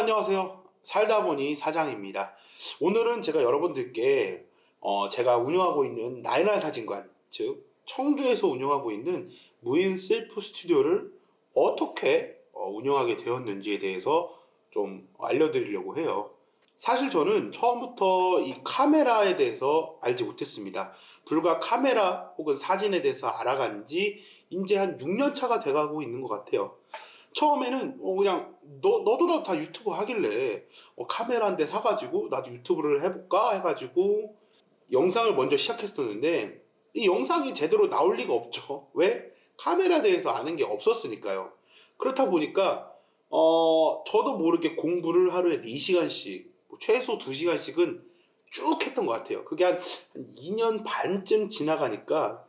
안녕하세요. 살다 보니 사장입니다. 오늘은 제가 여러분들께 제가 운영하고 있는 나이날 사진관, 즉 청주에서 운영하고 있는 무인 셀프 스튜디오를 어떻게 운영하게 되었는지에 대해서 좀 알려드리려고 해요. 사실 저는 처음부터 이 카메라에 대해서 알지 못했습니다. 불과 카메라 혹은 사진에 대해서 알아간 지 이제 한 6년 차가 돼가고 있는 것 같아요. 처음에는 그냥 너도 나도 다 유튜브 하길래 카메라 한 대 사가지고 나도 유튜브를 해볼까 해가지고 영상을 먼저 시작했었는데, 이 영상이 제대로 나올 리가 없죠. 왜? 카메라에 대해서 아는 게 없었으니까요. 그렇다 보니까 저도 모르게 공부를 하루에 4시간씩, 최소 2시간씩은 쭉 했던 것 같아요. 그게 한 2년 반쯤 지나가니까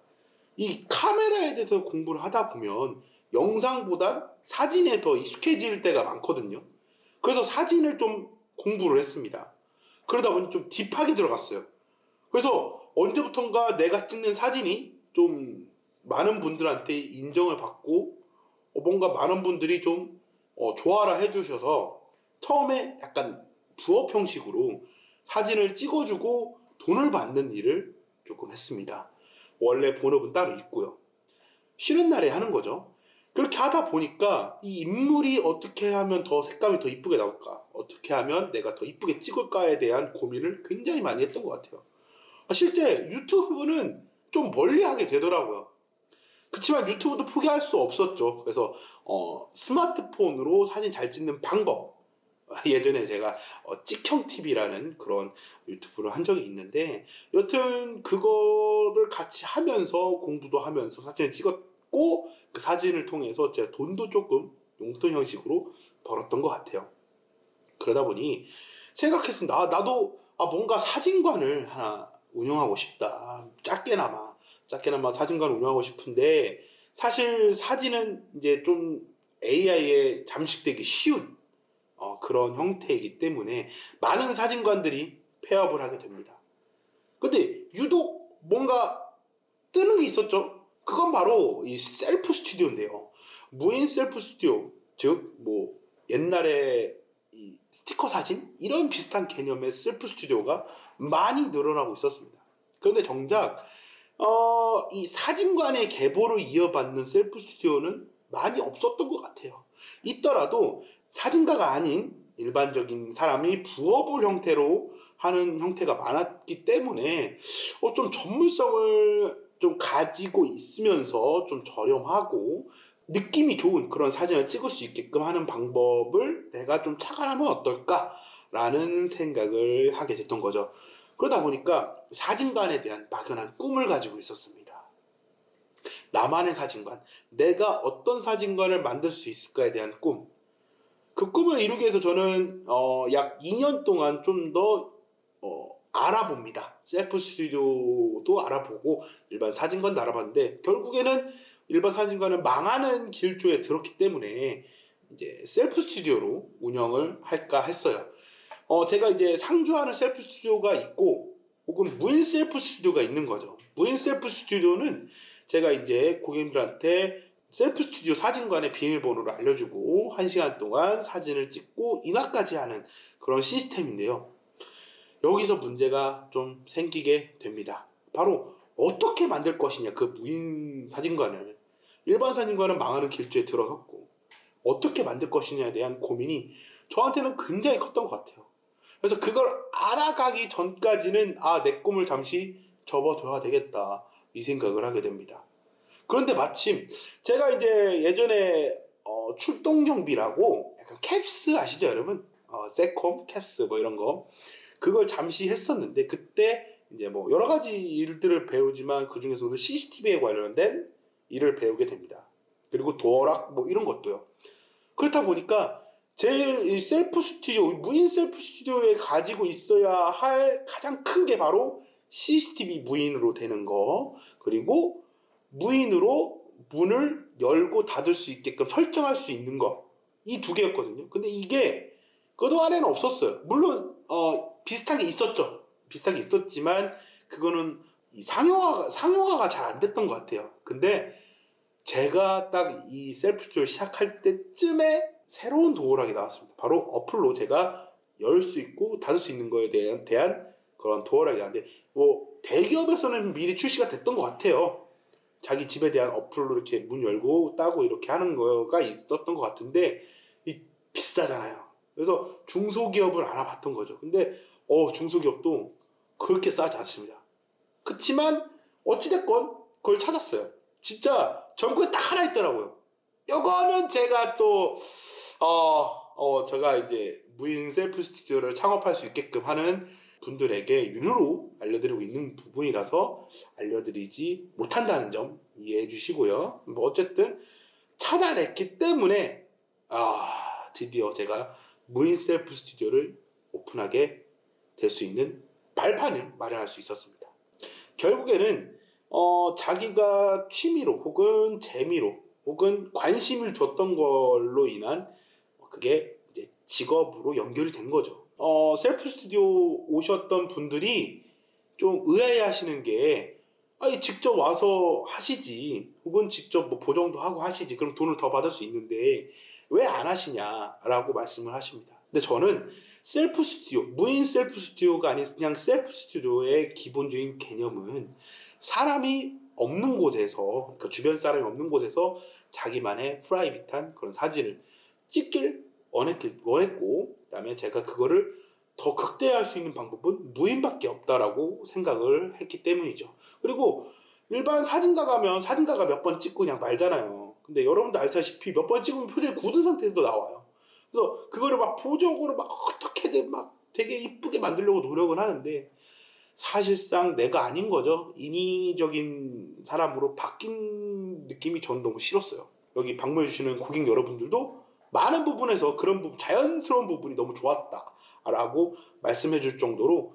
이 카메라에 대해서 공부를 하다 보면 영상보단 사진에 더 익숙해질 때가 많거든요. 그래서 사진을 좀 공부를 했습니다. 그러다 보니 좀 딥하게 들어갔어요. 그래서 언제부턴가 내가 찍는 사진이 좀 많은 분들한테 인정을 받고 뭔가 많은 분들이 좀 좋아라 해주셔서 처음에 약간 부업 형식으로 사진을 찍어주고 돈을 받는 일을 조금 했습니다. 원래 본업은 따로 있고요. 쉬는 날에 하는 거죠. 그렇게 하다 보니까 이 인물이 어떻게 하면 더 색감이 더 이쁘게 나올까, 어떻게 하면 내가 더 이쁘게 찍을까에 대한 고민을 굉장히 많이 했던 것 같아요. 실제 유튜브는 좀 멀리 하게 되더라고요. 그렇지만 유튜브도 포기할 수 없었죠. 그래서 스마트폰으로 사진 잘 찍는 방법, 예전에 제가 찍형 TV라는 그런 유튜브를 한 적이 있는데, 여튼 그거를 같이 하면서 공부도 하면서 사진을 찍었고, 그 사진을 통해서 제가 돈도 조금 용돈 형식으로 벌었던 것 같아요. 그러다 보니 생각했습니다. 나도 뭔가 사진관을 하나 운영하고 싶다. 작게나마 사진관을 운영하고 싶은데, 사실 사진은 이제 좀 AI에 잠식되기 쉬운 그런 형태이기 때문에 많은 사진관들이 폐업을 하게 됩니다. 근데 유독 뭔가 뜨는 게 있었죠. 그건 바로 이 셀프 스튜디오인데요. 무인 셀프 스튜디오, 즉 뭐 옛날에 이 스티커 사진 이런 비슷한 개념의 셀프 스튜디오가 많이 늘어나고 있었습니다. 그런데 정작 이 사진관의 계보를 이어받는 셀프 스튜디오는 많이 없었던 것 같아요. 있더라도 사진가가 아닌 일반적인 사람이 부업을 형태로 하는 형태가 많았기 때문에 좀 전문성을 좀 가지고 있으면서 좀 저렴하고 느낌이 좋은 그런 사진을 찍을 수 있게끔 하는 방법을 내가 좀 착안하면 어떨까라는 생각을 하게 됐던 거죠. 그러다 보니까 사진관에 대한 막연한 꿈을 가지고 있었습니다. 나만의 사진관, 내가 어떤 사진관을 만들 수 있을까에 대한 꿈. 그 꿈을 이루기 위해서 저는 약 2년 동안 좀 더 알아봅니다. 셀프 스튜디오도 알아보고 일반 사진관도 알아봤는데, 결국에는 일반 사진관은 망하는 길조에 들었기 때문에 이제 셀프 스튜디오로 운영을 할까 했어요. 제가 이제 상주하는 셀프 스튜디오가 있고, 혹은 무인 셀프 스튜디오가 있는 거죠. 무인 셀프 스튜디오는 제가 이제 고객님들한테 셀프 스튜디오 사진관의 비밀번호를 알려주고 1시간 동안 사진을 찍고 인화까지 하는 그런 시스템인데요. 여기서 문제가 좀 생기게 됩니다. 바로 어떻게 만들 것이냐, 그 무인 사진관을. 일반 사진관은 망하는 길조에 들어섰고 어떻게 만들 것이냐에 대한 고민이 저한테는 굉장히 컸던 것 같아요. 그래서 그걸 알아가기 전까지는 내 꿈을 잠시 접어둬야 되겠다, 이 생각을 하게 됩니다. 그런데 마침 제가 이제 예전에 출동경비라고 약간 캡스 아시죠 여러분? 세콤, 캡스 뭐 이런 거, 그걸 잠시 했었는데, 그때 이제 뭐 여러 가지 일들을 배우지만 그 중에서도 CCTV에 관련된 일을 배우게 됩니다. 그리고 도어락 뭐 이런 것도요. 그렇다 보니까 제 셀프 스튜디오, 무인 셀프 스튜디오에 가지고 있어야 할 가장 큰 게 바로 CCTV 무인으로 되는 거, 그리고 무인으로 문을 열고 닫을 수 있게끔 설정할 수 있는 거, 이 두 개였거든요. 근데 이게 그동안에는 없었어요. 물론 비슷하게 있었죠. 비슷하게 있었지만 그거는 상용화가 잘 안 됐던 것 같아요. 근데 제가 딱 이 셀프 스튜디오 시작할 때쯤에 새로운 도어락이 나왔습니다. 바로 어플로 제가 열 수 있고 닫을 수 있는 거에 대한 그런 도어락이 나왔는데, 뭐 대기업에서는 미리 출시가 됐던 것 같아요. 자기 집에 대한 어플로 이렇게 문 열고 따고 이렇게 하는 거가 있었던 것 같은데, 비싸잖아요. 그래서 중소기업을 알아봤던 거죠. 근데 중소기업도 그렇게 싸지 않습니다. 그렇지만 어찌됐건 그걸 찾았어요. 진짜 전국에 딱 하나 있더라고요. 요거는 제가 또 제가 이제 무인 셀프 스튜디오를 창업할 수 있게끔 하는 분들에게 유료로 알려드리고 있는 부분이라서 알려드리지 못한다는 점 이해해 주시고요. 뭐 어쨌든 찾아냈기 때문에 드디어 제가 무인 셀프 스튜디오를 오픈하게 될 수 있는 발판을 마련할 수 있었습니다. 결국에는 자기가 취미로 혹은 재미로 혹은 관심을 줬던 걸로 인한 그게 이제 직업으로 연결이 된 거죠. 셀프 스튜디오 오셨던 분들이 좀 의아해하시는 게, 직접 와서 하시지, 혹은 직접 뭐 보정도 하고 하시지, 그럼 돈을 더 받을 수 있는데 왜 안 하시냐라고 말씀을 하십니다. 근데 저는 셀프 스튜디오, 무인 셀프 스튜디오가 아닌 그냥 셀프 스튜디오의 기본적인 개념은 사람이 없는 곳에서, 그러니까 주변 사람이 없는 곳에서 자기만의 프라이빗한 그런 사진을 찍길 원했고, 그다음에 제가 그거를 더 극대화할 수 있는 방법은 무인밖에 없다라고 생각을 했기 때문이죠. 그리고 일반 사진가 가면 사진가가 몇 번 찍고 그냥 말잖아요. 근데 여러분도 아시다시피 몇 번 찍으면 표정이 굳은 상태에서도 나와요. 그래서 그거를 막 보정으로 막 어떻게든 막 되게 이쁘게 만들려고 노력은 하는데, 사실상 내가 아닌 거죠. 인위적인 사람으로 바뀐 느낌이 저는 너무 싫었어요. 여기 방문해 주시는 고객 여러분들도 많은 부분에서 그런 부분, 자연스러운 부분이 너무 좋았다라고 말씀해 줄 정도로,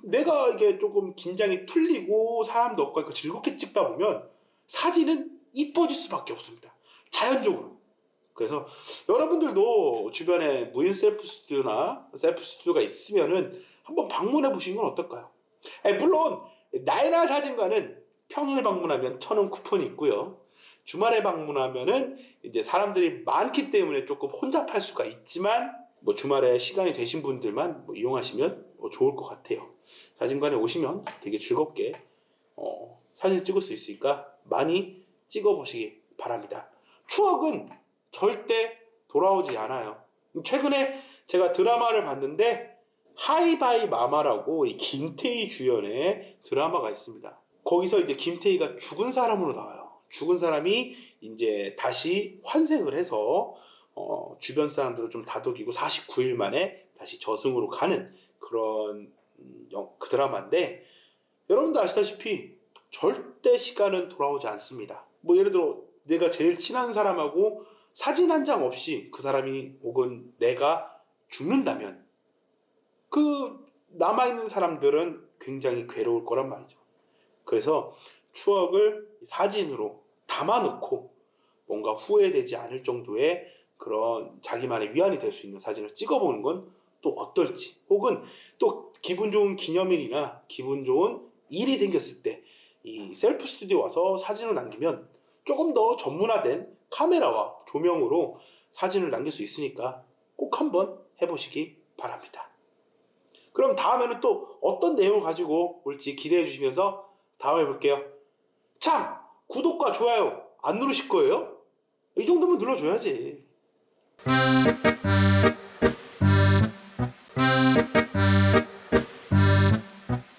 내가 이게 조금 긴장이 풀리고 사람도 없고 즐겁게 찍다 보면 사진은 이뻐질 수밖에 없습니다. 자연적으로. 그래서 여러분들도 주변에 무인 셀프 스튜디오나 셀프 스튜디오가 있으면은 한번 방문해 보시는 건 어떨까요? 물론 나이나 사진관은 평일 방문하면 1,000원 쿠폰이 있고요. 주말에 방문하면은 이제 사람들이 많기 때문에 조금 혼잡할 수가 있지만, 뭐 주말에 시간이 되신 분들만 뭐 이용하시면 좋을 것 같아요. 사진관에 오시면 되게 즐겁게 사진 찍을 수 있으니까 많이 찍어보시기 바랍니다. 추억은 절대 돌아오지 않아요. 최근에 제가 드라마를 봤는데, 하이바이 마마라고 이 김태희 주연의 드라마가 있습니다. 거기서 이제 김태희가 죽은 사람으로 나와요. 죽은 사람이 이제 다시 환생을 해서 주변 사람들을 좀 다독이고 49일 만에 다시 저승으로 가는 그런 그 드라마인데, 여러분도 아시다시피 절대 시간은 돌아오지 않습니다. 뭐 예를 들어 내가 제일 친한 사람하고 사진 한 장 없이 그 사람이 혹은 내가 죽는다면 그 남아있는 사람들은 굉장히 괴로울 거란 말이죠. 그래서 추억을 사진으로 담아놓고 뭔가 후회되지 않을 정도의 그런 자기만의 위안이 될 수 있는 사진을 찍어보는 건 또 어떨지, 혹은 또 기분 좋은 기념일이나 기분 좋은 일이 생겼을 때 이 셀프 스튜디오 와서 사진을 남기면 조금 더 전문화된 카메라와 조명으로 사진을 남길 수 있으니까 꼭 한번 해보시기 바랍니다. 그럼 다음에는 또 어떤 내용을 가지고 올지 기대해 주시면서 다음에 볼게요. 참! 구독과 좋아요 안 누르실 거예요? 이 정도면 눌러줘야지.